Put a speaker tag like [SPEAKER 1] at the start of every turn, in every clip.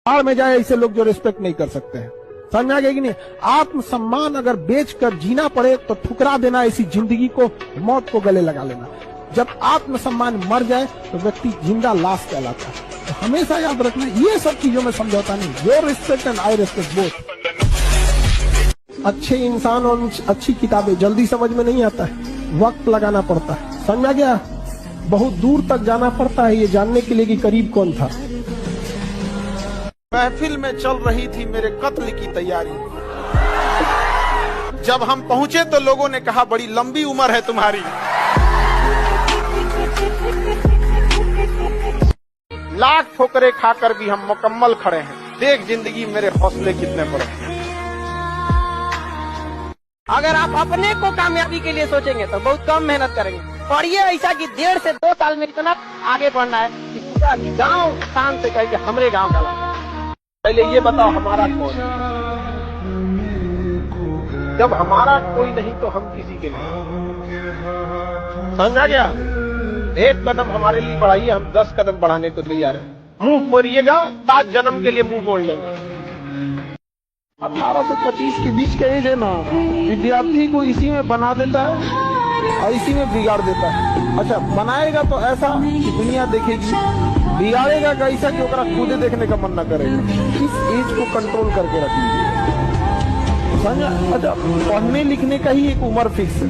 [SPEAKER 1] बाहर में जाए ऐसे लोग जो रिस्पेक्ट नहीं कर सकते हैं। समझ में आ गया कि नहीं? आत्मसम्मान अगर बेचकर जीना पड़े तो ठुकरा देना ऐसी जिंदगी को, मौत को गले लगा लेना। जब आत्मसम्मान मर जाए तो व्यक्ति जिंदा लाश कहलाता है। तो हमेशा याद रखना, ये सब चीजों में समझौता नहीं। Your respect and I respect both. अच्छे इंसान और अच्छी किताबें जल्दी समझ में नहीं आता है, वक्त लगाना पड़ता है। समझ में आ गया? बहुत दूर तक जाना पड़ता है ये जानने के लिए कि करीब कौन था। महफिल में चल रही थी मेरे कत्ल की तैयारी। जब हम पहुंचे तो लोगों ने कहा बड़ी लंबी उम्र है तुम्हारी। लाख ठोकरे खाकर भी हम मुकम्मल खड़े हैं। देख जिंदगी मेरे हौसले कितने बड़े हैं।
[SPEAKER 2] अगर आप अपने को कामयाबी के लिए सोचेंगे तो बहुत कम मेहनत करेंगे। पढ़िए ऐसा कि 1.5 से 2 साल में इतना आगे बढ़ना है कि पूरा गांव शान से कहे हमरे गांव का लड़का।
[SPEAKER 1] पहले ये बताओ हमारा कौन है? जब हमारा कोई नहीं तो हम किसी के नहीं। समझा गया? एक कदम हमारे लिए बढ़ाइए, हम 10 कदम बढ़ाने को तैयार हैं। मुंह मोड़िएगा, 7 जन्म के लिए मुंह मोड़ लेंगे। 18 से 25 के बीच का एज है ना, विद्यार्थी को इसी में बना देता है और इसी में बिगाड़ देता है। अच्छा, बनाएगा तो ऐसा कि दुनिया देखेगी, बिगाड़ेगा कैसा कि ओकरा खुदे देखने का मन न करेगा। इस एज को कंट्रोल करके रखिए। अच्छा, पढ़ने लिखने का ही एक उम्र फिक्स है,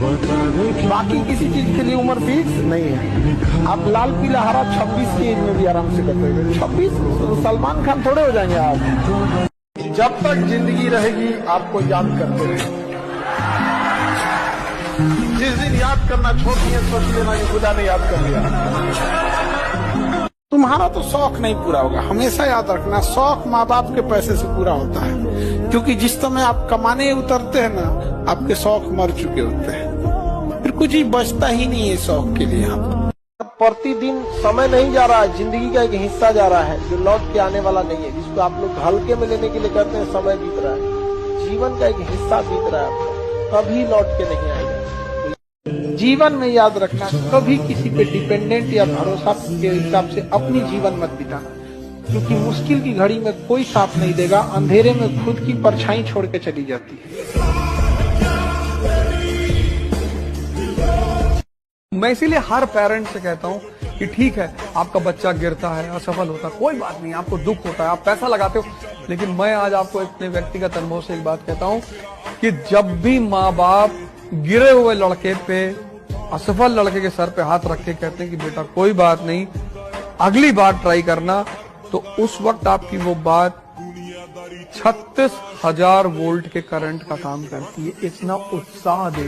[SPEAKER 1] बाकी किसी चीज के लिए उम्र फिक्स नहीं है। आप लाल पीला हरा 26 की एज में भी आराम से करते हैं। 26 सलमान खान थोड़े हो जाएंगे आप। जब तक जिंदगी रहेगी आपको याद करते रहेंगे। जिस दिन याद करना छोड़ दिए सोच लेना कि खुदा ने याद कर लिया। तुम्हारा तो शौक नहीं पूरा होगा। हमेशा याद रखना, शौक माँ बाप के पैसे से पूरा होता है, क्योंकि जिस समय आप कमाने उतरते हैं ना, आपके शौक मर चुके होते हैं। फिर कुछ ही बचता ही नहीं है शौक के लिए। आप प्रतिदिन समय नहीं जा रहा है, जिंदगी का एक हिस्सा जा रहा है जो लौट के आने वाला नहीं है, जिसको आप लोग हल्के में लेने के लिए करते हैं। समय बीत रहा है, जीवन का एक हिस्सा बीत रहा है, कभी लौट के नहीं आएगा। जीवन में याद रखना, कभी किसी पे डिपेंडेंट या भरोसा के हिसाब से अपनी जीवन मत बिताना, क्योंकि मुश्किल की घड़ी में कोई साथ नहीं देगा। अंधेरे में खुद की परछाई छोड़ के चली जाती है।
[SPEAKER 3] मैं इसीलिए हर पेरेंट से कहता हूँ कि ठीक है, आपका बच्चा गिरता है, असफल होता है, कोई बात नहीं, आपको दुख होता है, आप पैसा लगाते हो, लेकिन मैं आज आपको अपने व्यक्तिगत अनुभव से एक बात कहता हूँ कि जब भी माँ बाप गिरे हुए लड़के पे, असफल लड़के के सर पे हाथ रख के कहते हैं कि बेटा कोई बात नहीं, अगली बार ट्राई करना, तो उस वक्त आपकी वो बात 36,000 वोल्ट के करंट का काम करती है। इतना उत्साह देती है।